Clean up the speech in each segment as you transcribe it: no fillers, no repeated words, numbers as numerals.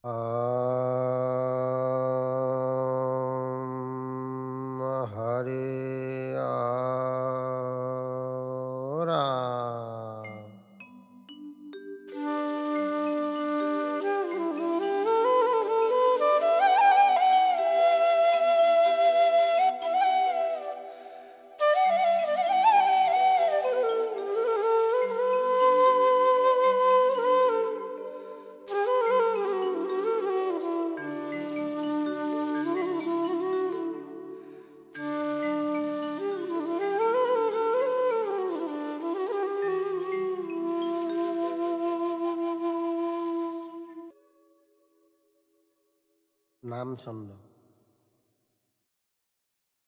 Hare Ram. নাম ছন্দ।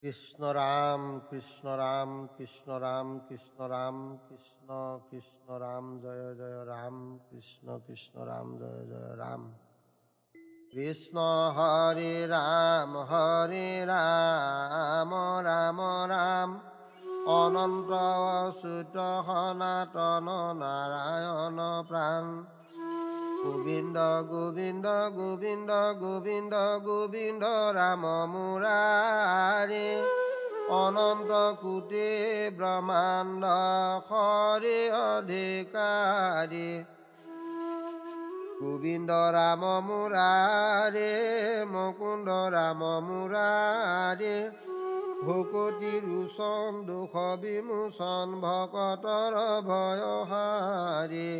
কৃষ্ণ রাম কৃষ্ণ রাম কৃষ্ণ রাম কৃষ্ণ রাম কৃষ্ণ কৃষ্ণ রাম জয় জয় রাম কৃষ্ণ কৃষ্ণ রাম জয় জয় রাম। কৃষ্ণ হরে রাম রাম রাম অনন্ত অচ্যুত সনাতন নারায়ণ প্ৰাণ। গোবিন্দ গোবিন্দ গোবিন্দ গোবিন্দ গোবিন্দ ৰাম মুৰাৰী অনন্ত কোটি ব্ৰহ্মাণ্ড হৰি অধিকাৰী। গোবিন্দ ৰাম মুৰাৰী মুকুন্দ ৰাম মুৰাৰী ভকতি ৰোচন দুখ বিমোচন ভকতৰ ভয়হাৰী।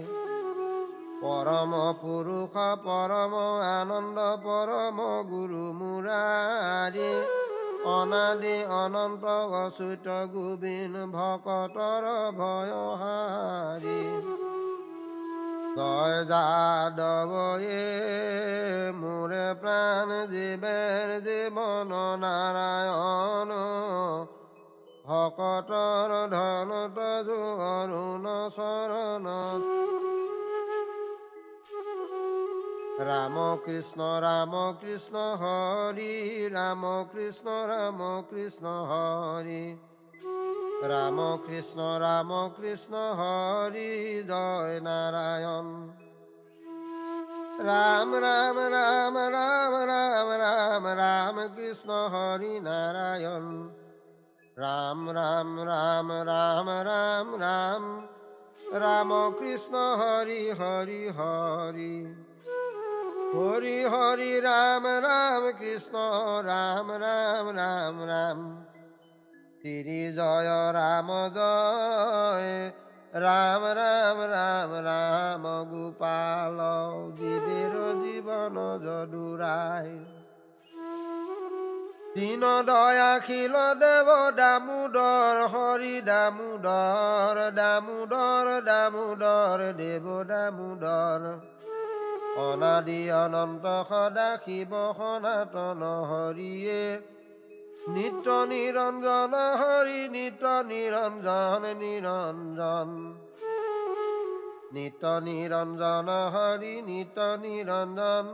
পৰম পুৰুষ পৰম আনন্দ পৰম গুৰু মুৰাৰী অনাদি অনন্ত অচ্যুত গোবিন্দ ভকতৰ ভয়হাৰী। জয় যাদৱয়ে মোৰে প্ৰাণ জীৱেৰ জীৱন নাৰায়ণ ভকতৰ ধন তজু অৰুণ চৰণত। ৰাম কৃষ্ণ হৰি ৰাম কৃষ্ণ হৰি ৰাম কৃষ্ণ হৰি জয় নাৰায়ণ। ৰাম ৰাম ৰাম ৰাম ৰাম ৰাম ৰাম কৃষ্ণ হৰি নাৰায়ণ। ৰাম ৰাম ৰাম ৰাম ৰাম ৰাম ৰাম কৃষ্ণ হৰি হৰি হৰি হৰি হৰি ৰাম ৰাম কৃষ্ণ ৰাম ৰাম ৰাম ৰাম। শ্ৰী জয় ৰাম জয় ৰাম ৰাম ৰাম ৰাম গোপাল জীৱেৰ জীৱন যদুৰাই। দীন দয়াশীল দেৱ দামোদৰ হৰি দামোদৰ দামোদৰ দামোদৰ দেৱ দামোদৰ। অনাদি অনন্ত সদা শিৱ সনাতন হৰিয়ে নিত্য নিৰঞ্জন হৰি নিত্য নিৰঞ্জন নিৰঞ্জন। নিত্য নিৰঞ্জন হৰি নিত্য নিৰঞ্জন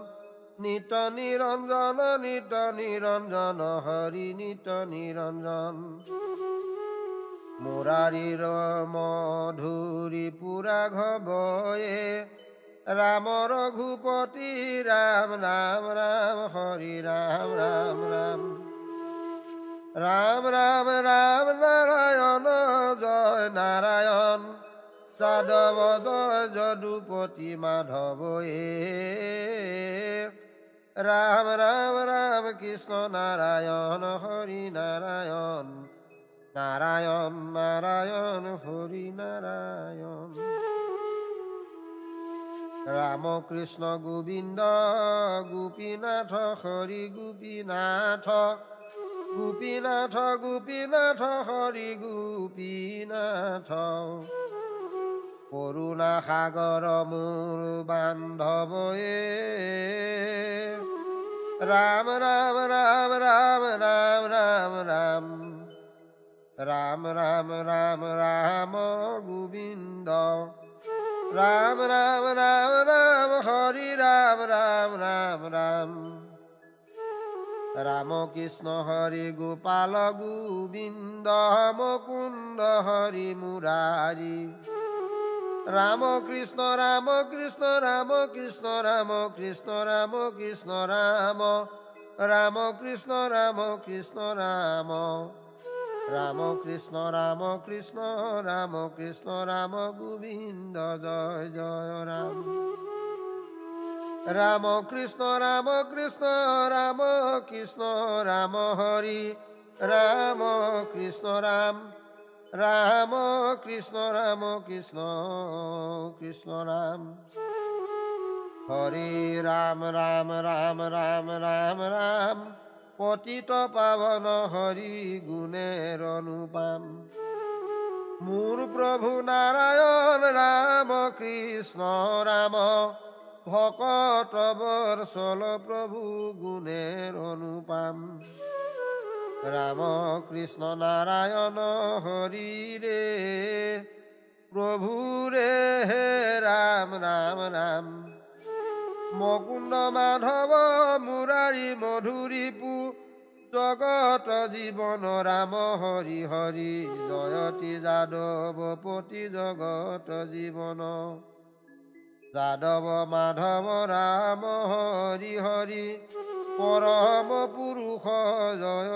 নিত্য নিৰঞ্জন নিত্য নিৰঞ্জন হৰি নিত্য নিৰঞ্জন। মুৰাৰীৰ মধুৰী পুৰা ঘবয়ে ৰাম ৰঘুপতি ৰাম ৰাম ৰাম হৰি ৰাম ৰাম ৰাম। ৰাম ৰাম ৰাম নাৰায়ণ জয় নাৰায়ণ যাদৱ জয় যদুপতি মাধৱয়ে। ৰাম ৰাম ৰাম কৃষ্ণ নাৰায়ণ হৰি নাৰায়ণ নাৰায়ণ নাৰায়ণ হৰি নাৰায়ণ। ৰাম কৃষ্ণ গোবিন্দ গোপীনাথ হৰি গোপীনাথ গোপীনাথ গোপীনাথ হৰি গোপীনাথ। করুণা সাগর মোর বান্ধবয়ে রাম রাম রাম রাম রাম রাম রাম রাম রাম রাম রাম গোবিন্দ রাম রাম রাম রাম হরি রাম রাম রাম রাম রাম কৃষ্ণ হরি গোপাল গোবিন্দ মুকুন্দ হরি মুরারি রাম কৃষ্ণ রাম কৃষ্ণ রাম কৃষ্ণ রাম কৃষ্ণ রাম কৃষ্ণ রাম রাম কৃষ্ণ রাম কৃষ্ণ রাম রাম কৃষ্ণ রাম কৃষ্ণ রাম কৃষ্ণ রাম গোবিন্দ জয় জয় রাম রাম কৃষ্ণ রাম কৃষ্ণ রাম কৃষ্ণ রাম হরি রাম কৃষ্ণ রাম রাম কৃষ্ণ রাম কৃষ্ণ কৃষ্ণ রাম হরে রাম রাম রাম রাম রাম রাম পতিত পাবন হরি গুণের অনুপাম মোৰ প্ৰভু নাৰায়ণ ৰাম কৃষ্ণ ৰাম ভকত বৎসল প্ৰভু গুণেৰ অনুপাম ৰাম কৃষ্ণ নাৰায়ণ হৰি ৰে প্ৰভু ৰে হে ৰাম ৰাম ৰাম মুকুন্দ মাধৱ মুৰাৰী মধুৰীপু জগত জীৱন ৰাম হৰি হৰি জয়তি যাদৱ পতি জগত জীৱন যাদৱ মাধৱ ৰাম হৰি হৰি পৰম পুৰুষ জয়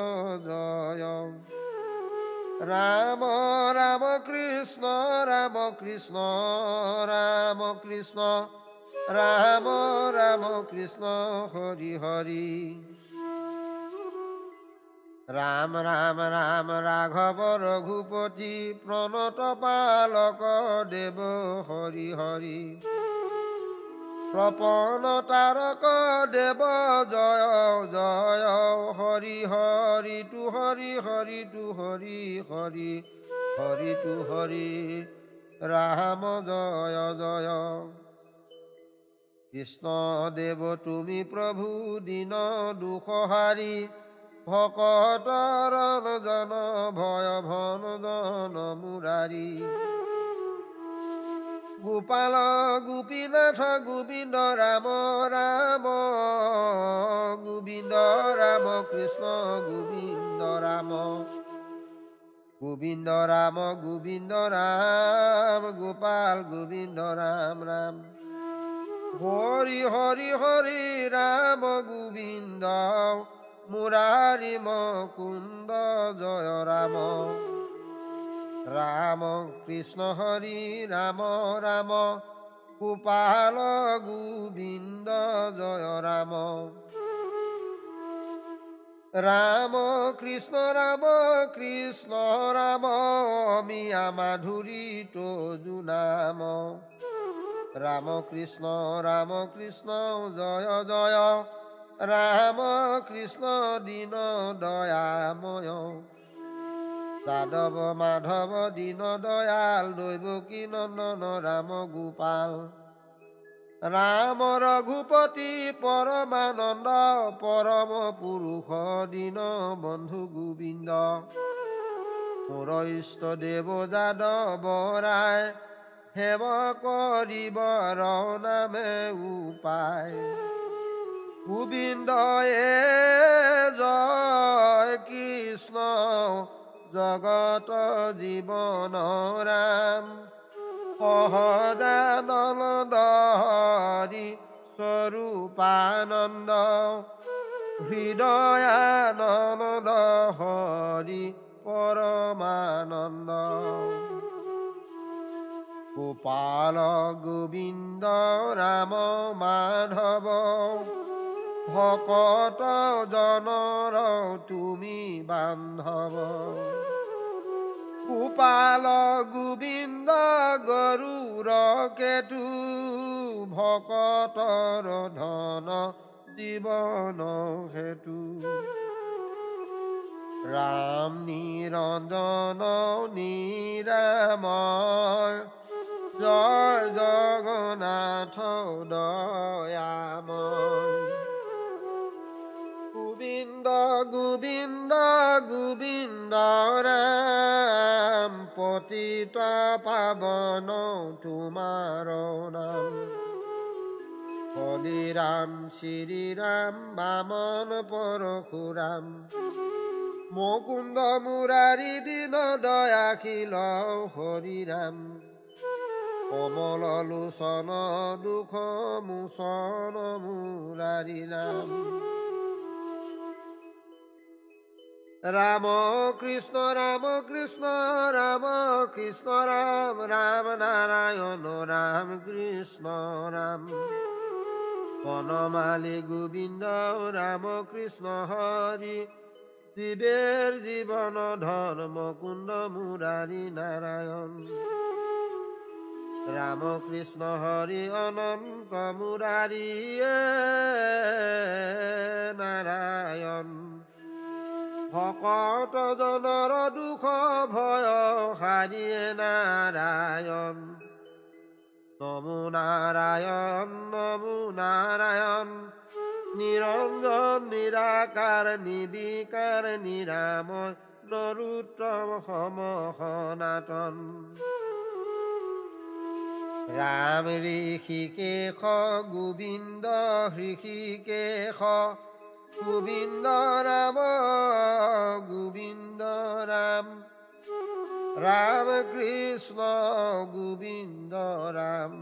জয় ৰাম ৰাম কৃষ্ণ ৰাম কৃষ্ণ ৰাম কৃষ্ণ ৰাম ৰাম কৃষ্ণ হৰি হৰি রাম রাম রাম রাঘব রঘুপতি প্রণত পালক দেব হরি হরি প্রপন তারক দেব জয় জয় হরি হরি টু হরি হরি টু হরি হরি হরি টু হরি রাম জয় জয় কৃষ্ণ দেব তুমি প্রভু দীন দুঃখহারি ভকতৰ জন ভয় ভন জন মুৰাৰী গোপাল গোপীনাথ গোবিন্দ ৰাম ৰাম গোবিন্দ ৰাম কৃষ্ণ গোবিন্দ ৰাম গোবিন্দ ৰাম গোবিন্দ ৰাম গোপাল গোবিন্দ ৰাম ৰাম হৰি হৰি হৰি ৰাম গোবিন্দ মুৰাৰী মুকুন্দ জয় ৰাম ৰাম কৃষ্ণ হৰি ৰাম ৰাম গোপাল গোবিন্দ জয় ৰাম ৰাম কৃষ্ণ ৰাম মিয়া মাধুৰী তজু নাম ৰাম কৃষ্ণ জয় জয় ৰাম কৃষ্ণ দীন দয়াময় যাদৱ মাধৱ দীন দয়াল দৈৱকী নন্দন ৰাম গোপাল ৰাম ৰঘুপতি পৰমানন্দ পৰম পুৰুষ দীন বন্ধু গোবিন্দ মোৰ ইষ্ট দেৱ যাদৱ ৰায় সেৱ কৰিব নামে উপায় গোবিন্দয়ে জয় কৃষ্ণ জগত জীৱন ৰাম সহজানন্দ হৰি স্বৰূপানন্দ হৃদয়ানন্দ হৰি পৰমানন্দ গোপাল গোবিন্দ ৰাম মাধৱ ভকত জনৰ তুমি বান্ধৱ গোপাল গোবিন্দ গৰুৰ কেতু ভকতৰ ধন জীৱন হেতু ৰাম নিৰঞ্জন নিৰাময় জয় জগন্নাথ দয়াময় গোবিন্দ গোবিন্দ গোবিন্দ ৰাম পতিত পাবন তোমাৰ নাম হৰি ৰাম শ্ৰী ৰাম বামন পৰশুৰাম মুকুন্দ মুৰাৰী দীন দয়াশীল হৰি ৰাম কমল লোচন দুখ মোচন মুৰাৰী ৰাম ৰাম কৃষ্ণ ৰাম কৃষ্ণ ৰাম কৃষ্ণ ৰাম ৰাম নাৰায়ণ ৰাম কৃষ্ণ ৰাম বনমালী গোবিন্দ ৰাম কৃষ্ণ হৰি জীৱেৰ জীৱন ধৰ্ম কুণ্ড মুৰাৰী নাৰায়ণ ৰাম কৃষ্ণ হৰি অনন্ত মুৰাৰী নাৰায়ণ ভকত জনৰ দুখ ভয় হাৰিয়ে নাৰায়ণ নমো নাৰায়ণ নমো নাৰায়ণ নিৰঞ্জন নিৰাকাৰ নিবিকাৰ নিৰাময় নৰোত্তম সম সনাতন ৰাম ঋষিকেশ গোবিন্দ হৃষিকেশ গোবিন্দ ৰাম গোবিন্দ ৰাম ৰাম কৃষ্ণ গোবিন্দ ৰাম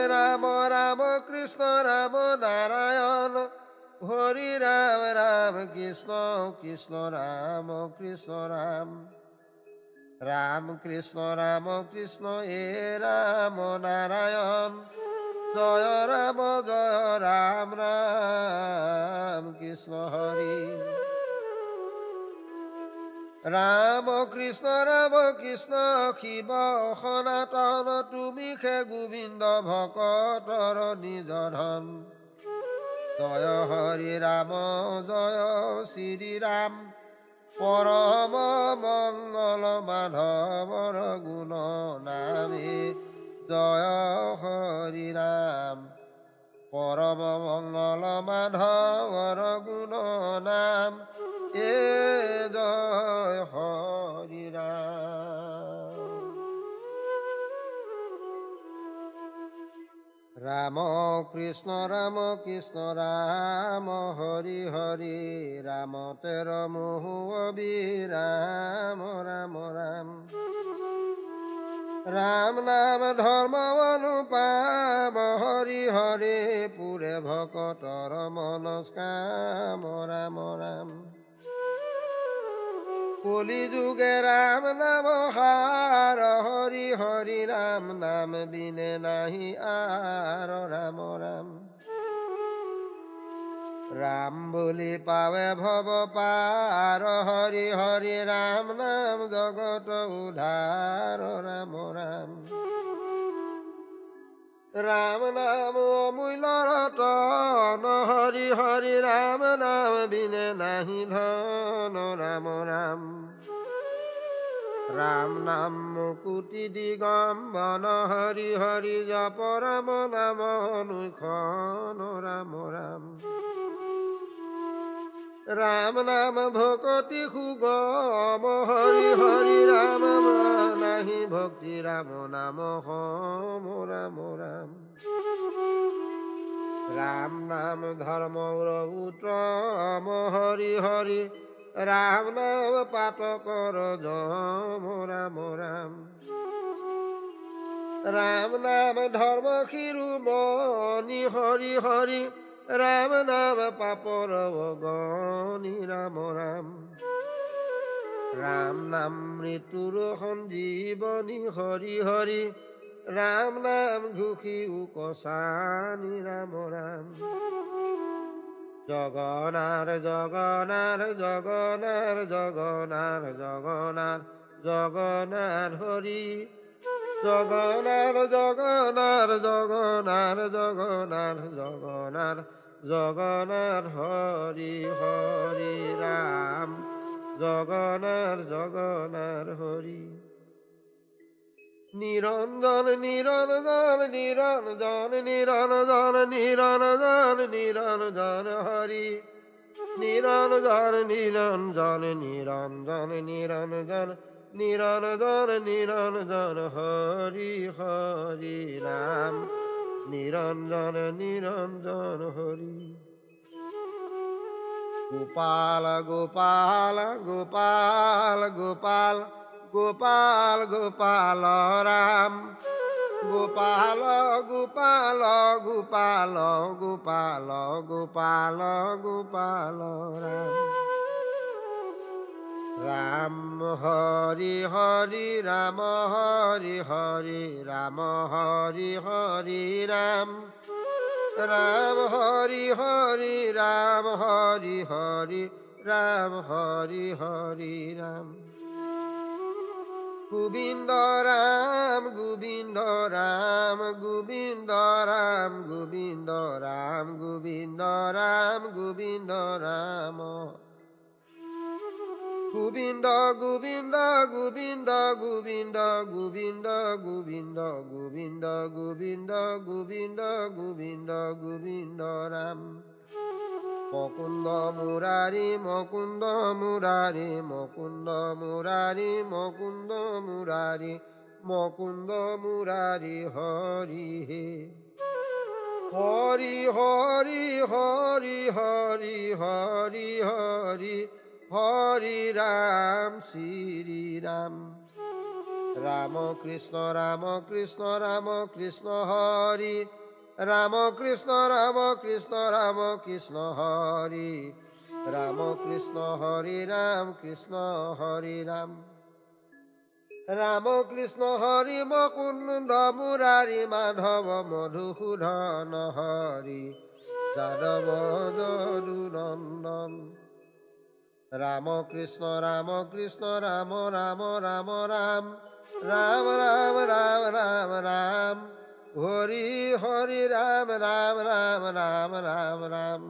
ৰাম ৰাম কৃষ্ণ ৰাম নাৰায়ণ হৰি ৰাম ৰাম কৃষ্ণ কৃষ্ণ ৰাম কৃষ্ণ ৰাম ৰাম কৃষ্ণ ৰাম নাৰায়ণ জয় ৰাম ৰাম কৃষ্ণ হৰি ৰাম কৃষ্ণ শিৱ সনাতন তুমি খে গোবিন্দ ভকতৰ নিজ ধন জয় হৰি ৰাম জয় শ্ৰী ৰাম পৰম মংগল মাধৱৰ গুণ নামে জয় হৰি ৰাম পৰম মংগল মাধৱৰ গুণ নাম জয় হৰি ৰাম কৃষ্ণ ৰাম হৰি হৰি ৰাম তেৰ মোহ অবিৰাম ৰাম ৰাম ৰাম নাম ধৰ্ম অনুপাম হৰি হৰি পুৰে ভকতৰ মনস্কাম ৰাম ৰাম কলি যুগে ৰাম নাম সাৰ হৰি হৰি ৰাম নাম বিনে নাহি আৰ ৰাম ৰাম ৰাম বুলি পাৱে ভৱ পাৰ হৰি হৰি ৰাম নাম জগত উদ্ধাৰ ৰাম ৰাম ৰাম নাম অমূল্য ৰতন হৰি হৰি ৰাম নাম বিনে নাহি ধন ৰাম ৰাম ৰাম নাম মুকুতি দিগম্বন হৰি হৰি জপ ৰাম নাম অনুখন ৰাম ৰাম ৰাম নাম ভকতি সুগম হৰি হৰি ৰাম নাহি ভক্তি ৰাম নাম সম ৰাম ৰাম ৰাম নাম ধৰ্ম উত্তম হৰি হৰি ৰাম নাম পাতকৰ জম ৰাম ৰাম ৰাম নাম ধৰ্ম শিৰোমণি হৰি হৰি ৰাম নাম পাপৰ গণি ৰাম ৰাম ৰাম নাম মৃত্যুৰ সঞ্জীৱনী হৰি হৰি ৰাম নাম ঘোষি উকচানি ৰাম ৰাম জগনাৰ জগনাৰ জগনাৰ জগনাৰ জগনাৰ জগনাৰ হৰি জগনাৰ জগনাৰ জগনাৰ জগনাৰ জগনাৰ জগনাৰ হৰি হৰি ৰাম জগনাৰ জগনাৰ হৰি নিৰঞ্জন নিৰঞ্জন নিৰঞ্জন নিৰঞ্জন নিৰঞ্জন নিৰঞ্জন হৰি নিরঞ্জন নিরঞ্জন নিরঞ্জন নিরঞ্জন নিরঞ্জন নিরঞ্জন হরি হরি রাম নিরঞ্জন নিরঞ্জন হরি গোপাল গোপাল গোপাল গোপাল গোপাল গোপাল রাম গোপাল গোপাল গোপাল গোপাল গোপাল গোপাল রাম রাম হরি হরি রাম হরি হরি রাম হরি হরি রাম রাম হরি হরি রাম হরি হরি রাম হরি হরি রাম গোবিন্দ রাম গোবিন্দ রাম গোবিন্দ রাম গোবিন্দ রাম গোবিন্দ রাম গোবিন্দ রাম গোবিন্দ গোবিন্দ গোবিন্দ গোবিন্দ গোবিন্দ গোবিন্দ গোবিন্দ গোবিন্দ গোবিন্দ গোবিন্দ গোবিন্দ রাম মুকুন্দ মুরারি মুকুন্দ মুরারি মুকুন্দ মুরারি মুকুন্দ মুরারি মুকুন্দ মুরারি হরি হে হরি হরি হরি হরি হরি হরি হরি রাম শ্রী রাম রাম কৃষ্ণ রাম কৃষ্ণ রাম কৃষ্ণ হরি রাম কৃষ্ণ রাম কৃষ্ণ রাম কৃষ্ণ হরি রাম কৃষ্ণ হরি রাম কৃষ্ণ হরি রাম রাম কৃষ্ণ হরি মুকুন্দ মুরারি মাধব মধুসূদন হরি যাদব যদুনন্দন রাম কৃষ্ণ রাম কৃষ্ণ রাম রাম রাম রাম রাম রাম রাম রাম রাম হরি হরি রাম রাম রাম রাম রাম রাম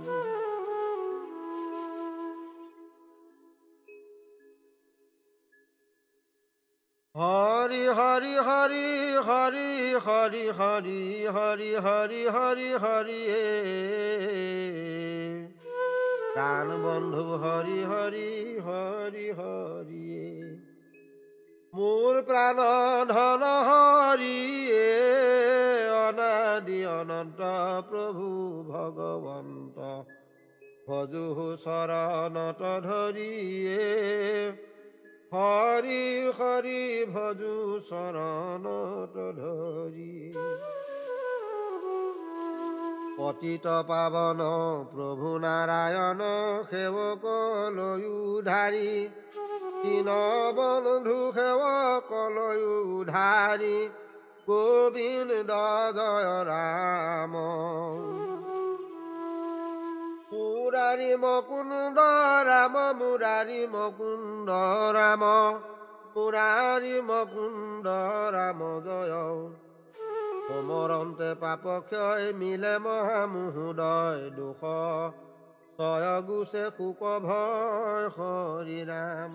হরি হরি হরি হরি হরি হরি হরি হরি হরি হরি প্রাণ বন্ধু হরি হরি হরি হরি মোর প্রাণ ধন হরি অনাদি অনন্ত প্রভু ভগবন্ত ভজু শৰণত ধৰিয়ে হৰি হৰি ভজু শৰণত ধৰি পতিত পাবন প্ৰভু নাৰায়ণ সেৱক লয়ু ধাৰি দীন বন্ধু সেৱক লয়ু ধাৰি গোবিন্দ জয় ৰাম মুৰাৰী মুকুন্দ ৰাম মুৰাৰী মুকুন্দ ৰাম মুৰাৰী মুকুন্দ ৰাম জয় সমৰন্তে পাপ ক্ষয় মিলে মহামোহোদয় দুখ ছয় গুছে শোক ভয় হৰি ৰাম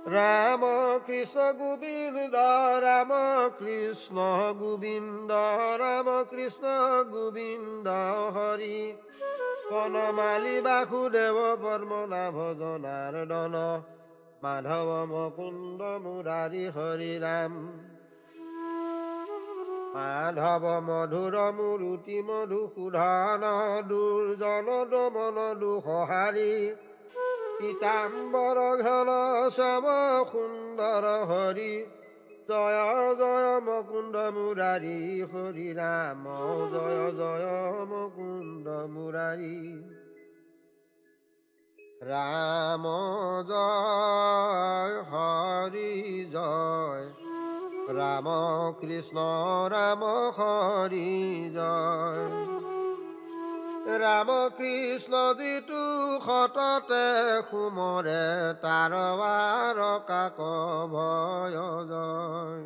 ৰাম কৃষ্ণ গোবিন্দ ৰাম কৃষ্ণ গোবিন্দ ৰাম কৃষ্ণ গোবিন্দ হৰি বনমালী বাসুদেৱ পদ্মনাভ জনাৰ্দন মাধৱ মুকুন্দ মুৰাৰী হৰি ৰাম মাধৱ মধুৰ মূৰুতি মধুসূদন দুৰ্জন দমন দুঃহাৰী পীতাম্বৰ ঘন শ্যাম সুন্দৰ হৰি জয় জয় মুকুন্দ মুৰাৰী হৰি ৰাম জয় জয় মুকুন্দ মুৰাৰী ৰাম জয় হৰি জয় ৰাম কৃষ্ণ ৰাম হৰি জয় ৰাম কৃষ্ণ যিটো সততে সুমৰে তাৰ বাৰ কাক ভয় জয়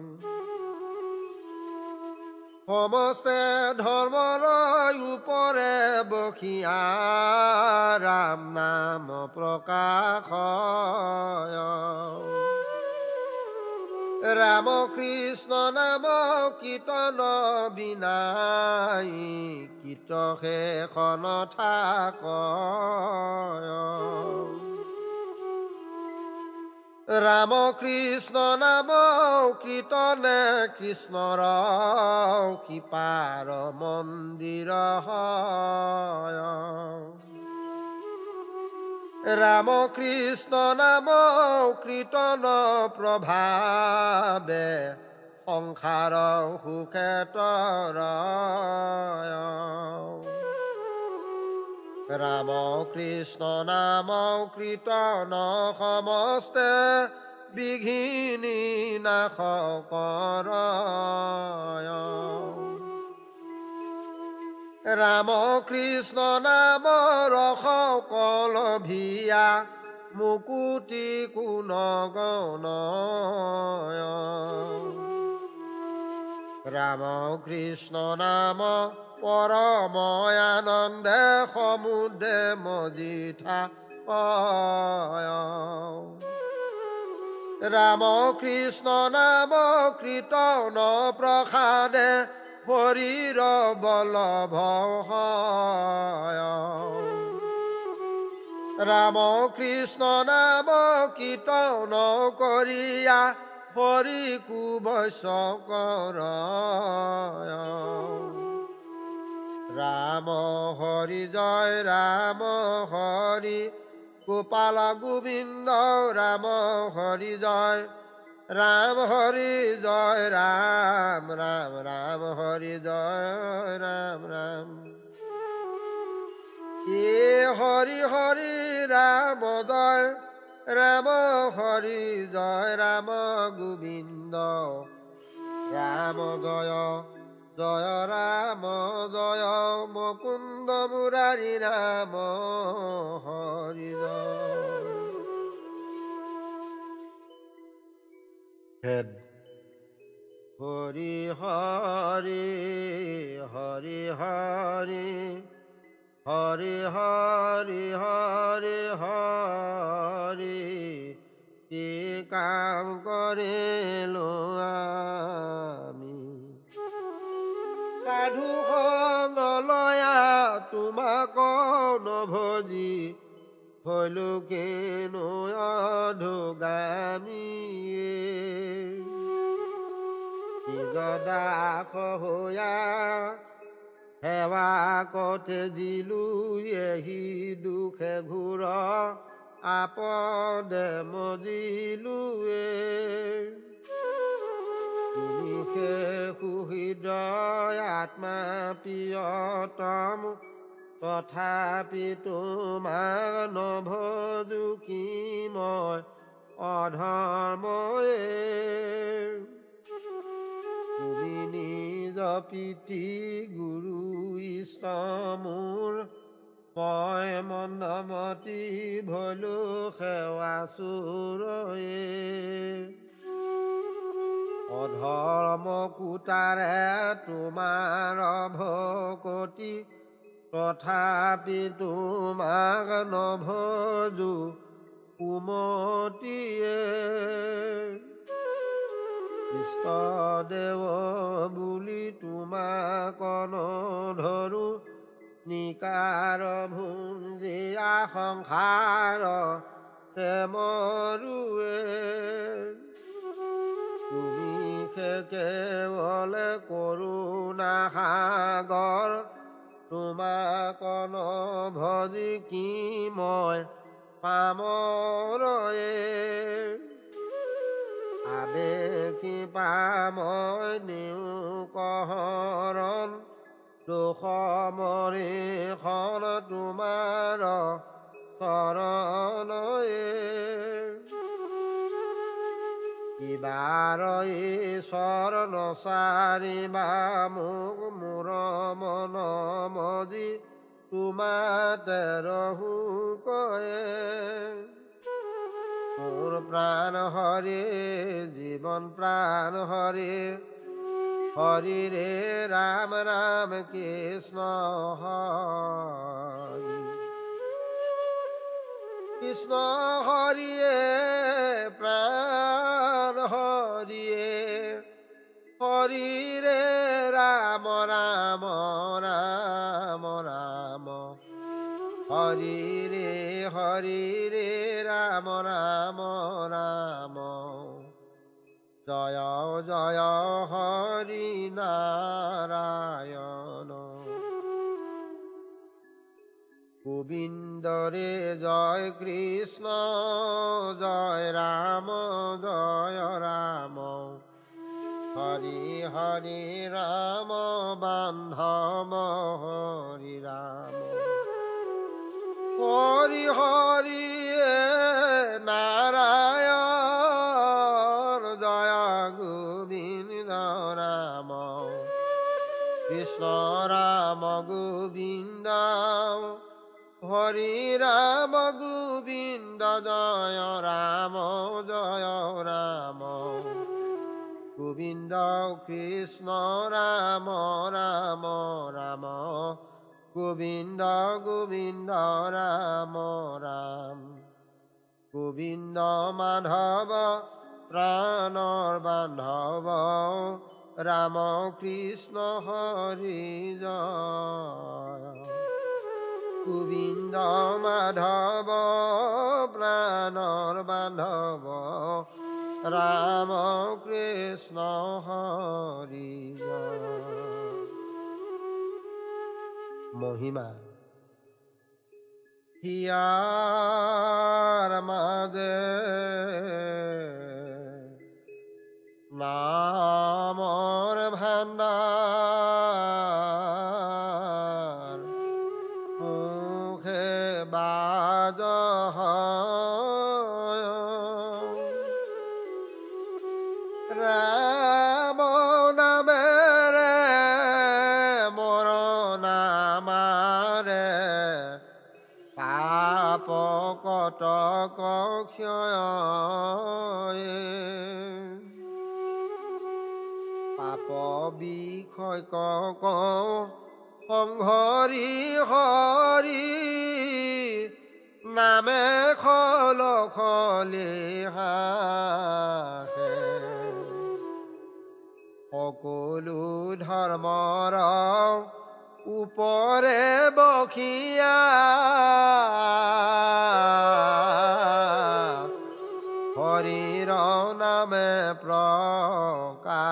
সমস্তে ধৰ্মৰ ওপৰে বখিয়া ৰাম নাম প্ৰকাশ ৰাম কৃষ্ণ নাম কীৰ্তন বিনাই কীৰ্ত শেষন থাক ৰাম কৃষ্ণ নাম কীৰ্তনে কৃষ্ণৰ কৃপাৰ মন্দিৰ হয় ৰাম কৃষ্ণ নাম কীৰ্তন প্ৰভাৱে সংসাৰ সুখে তৰয়। ৰাম কৃষ্ণ নাম কীৰ্তন সমস্তে বিঘিনি নাশ কৰয়। ৰাম কৃষ্ণ নাম সকল ভিয়া মুকুতি কোন গণয়। ৰাম কৃষ্ণ নাম পৰম আনন্দে সমুদ্ৰে মজিঠা কয়। ৰাম কৃষ্ণ নাম কীৰ্তন প্ৰসাদে হৰিৰ বল্লভ হয়। ৰাম কৃষ্ণ নাম কীৰ্তন কৰিয়া হৰিকু বৈশ্য কৰয়। ৰাম হৰি জয় ৰাম হৰি গোপাল গোবিন্দ ৰাম হৰি জয় ৰাম হৰি জয় ৰাম ৰাম ৰাম হৰি জয় ৰাম ৰাম। হৰি হৰি ৰাম জয় ৰাম হৰি জয় ৰাম গোবিন্দ ৰাম জয় জয় ৰাম জয় মুকুন্দ মুৰাৰী ৰাম হৰি জয়। হৰি হৰি হৰি হৰি হৰি হৰি হৰি হৰি কি কাম কৰিলো আমি সাধু সংগ লয়া তোমাক নভজি হলো কেনো অধোগামীয়ে। দাস হোয়া সেৱা কতে জিলু এহি দুখে ঘূৰ আপদে মজিলুৱে। তুমি সুহৃদয় আত্মা প্ৰিয়তম তথাপি তোমাক নভজো কি মই অধৰ্ময়ে। তুমি নিজ পিতৃ গুৰু ইষ্ট মোৰ মই মন্দমতি ভলো সেৱা চুৰয়ে। অধৰ্ম কুটাৰে তোমাৰ ভকতি তথাপি তোমাক নভজো কুমতিয়ে। ইষ্ট দেৱ বুলি তোমাক নধৰো নিকাৰ ভুঞ্জিয়া সংসাৰ মৰুৱে। তুমি কেৱল কৰোণা সাগৰ তোমাক নভজি কি মই পামৰয়ে। আবেকি পাময় নেওকহৰণ দোষ মৰিখন তোমাৰ চৰণয়ে। ইবাৰ ঈশ্বৰ নচাৰিবা মোক মোৰ মন মজি তোমাতে ৰহো কয়ে। মোৰ প্ৰাণ হৰি জীৱন প্ৰাণ হৰি হৰিৰে ৰাম ৰাম কৃষ্ণ হৰি কৃষ্ণ হৰিয়ে প্ৰাণ হৰিয়ে হৰিৰে ৰাম ৰাম ৰাম ৰাম হৰিৰে হৰিৰে ৰাম ৰাম ৰাম জয় জয় হৰি নাৰায়ণ। গোবিন্দরে জয় কৃষ্ণ জয় রাম হরি হরি রাম বান্ধব হরি রাম হরি হরি নারায়ণ জয় গোবিন্দ রাম কৃষ্ণ রাম গোবিন্দ হরি রাম গোবিন্দ জয় রাম গোবিন্দ কৃষ্ণ রাম রাম রাম গোবিন্দ গোবিন্দ রাম রাম গোবিন্দ মাধৱ প্ৰাণৰ বান্ধৱ ৰাম কৃষ্ণ হৰি জয় গোবিন্দ মাধৱ প্ৰাণৰ বান্ধৱ ৰাম কৃষ্ণ হৰি মহিমা হিয়াৰ মাজে নামৰ ভাণ্ডাৰ মুখে বাজ ৰাম নামেৰে মোৰ নামাৰে পাপ কটক ক্ষয় পাপ বিষয় কওঁ সংহৰি হৰি নামে খল খলি হাসে সকলো ধৰ্মৰ উপৰে বখিয়া হৰিৰ নামে প্ৰকাশে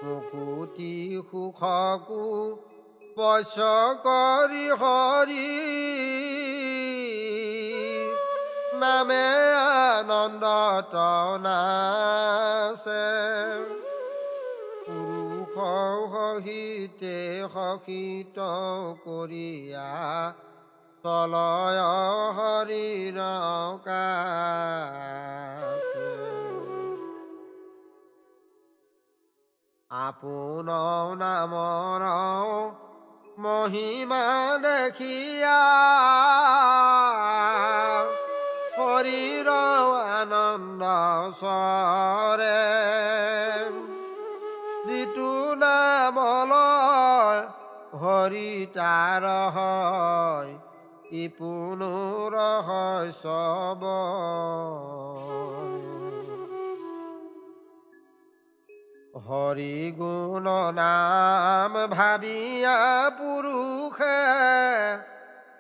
মুকুতি সুখকো বশ কৰি হৰি নামে আনন্দ নাচে পুৰুষ সহিতে সহিত কৰিয়া চলয় হৰিৰ কাছে আপোন নামৰ মহিমা দেখিয়া হৰিৰ আনন্দ স্বৰে যিটো নামলৈ হৰি তাৰ হয় ইপুনো ৰহস্য হৰি গুণ নাম ভাবিয়া পুৰুষে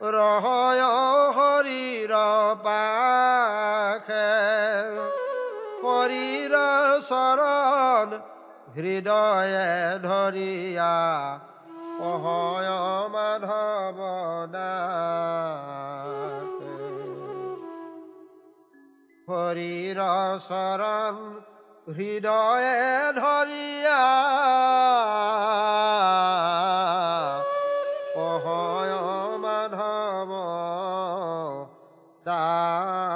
ৰহয় হৰিৰ পাশে হৰিৰ চৰণ হৃদয়ে ধৰিয়া অহয় মাধৱ দাসে হৰিৰ চৰণ হৃদয়ে ধৰিয়া অহয় মাধৱ দাসে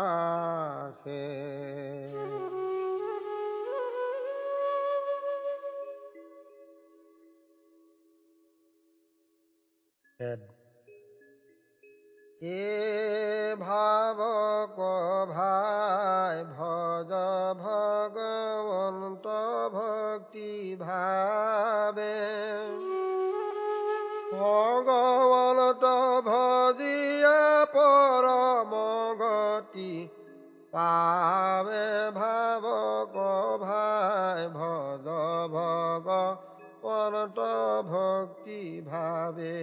এ ভাবক ভাই ভজ ভগৱন্ত ভক্তি ভাবে ভগৱন্ত ভজিয়া পৰম গতি পাবে ভাবক ভাই ভজ ভগৱন্ত ভক্তি ভাবে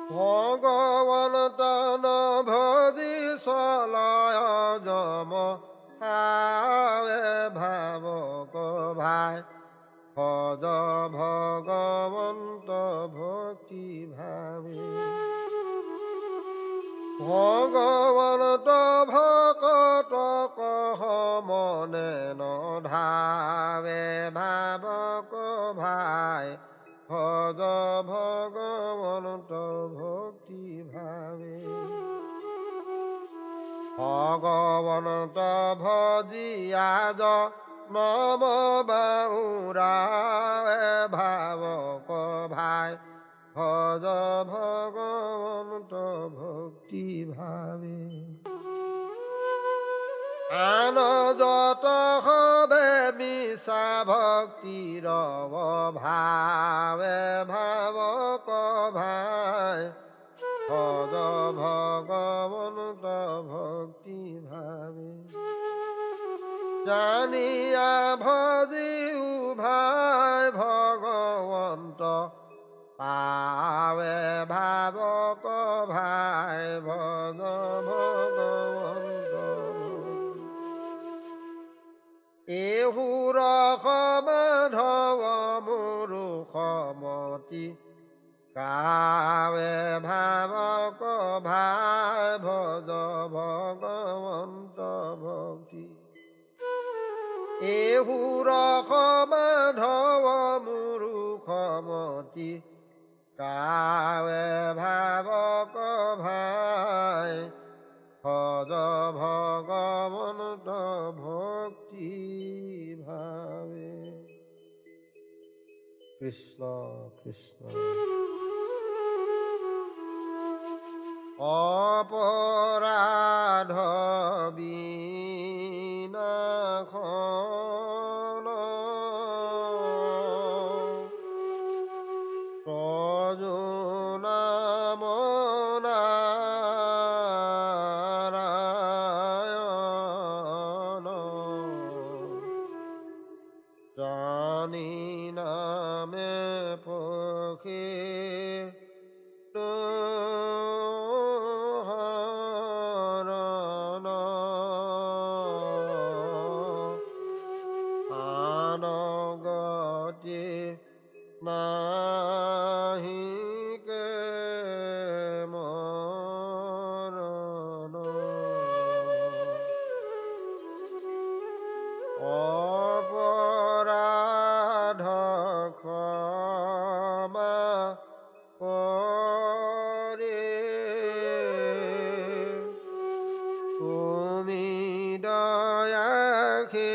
ভগৱন্ত নভজি চলয় যম হাৱে ভাবক ভাই ভজ মনে নধাৱে ভাবক ভাই ভজ ভগৱন্ত ভক্তি ভাৱে ভগৱন্ত ভজিয়া নম বাউৰাৱে ভাবক ভাই ভজ ভগৱন্ত ভক্তি ভাৱে আন যত হবে মিছা ভক্তিৰ ভাৱে ভাবক ভাই ভজ ভগৱন্ত ভক্তি ভাৱে জানিয়া ভজিও ভাই ভগৱন্ত পাৱে ভাবক ভাই ভজ ভগৱন্ত এহুৰ সমাধৱ মোৰো সমতি গাৱে ভাবক ভাই ভজ ভগৱন্ত ভক্তি এহুৰ সমাধৱ মোৰো সমতি গাৱে ভাবক ভাই ভজ ভগৱন্ত ভক্তি ভাৱে কৃষ্ণ কৃষ্ণ অপৰাধ বিনাশন প্ৰজো নাম নাৰায়ণ জানি নামে পখে নাহিকে মৰণ অপৰাধ ক্ষমা কৰে তুমি দয়াখে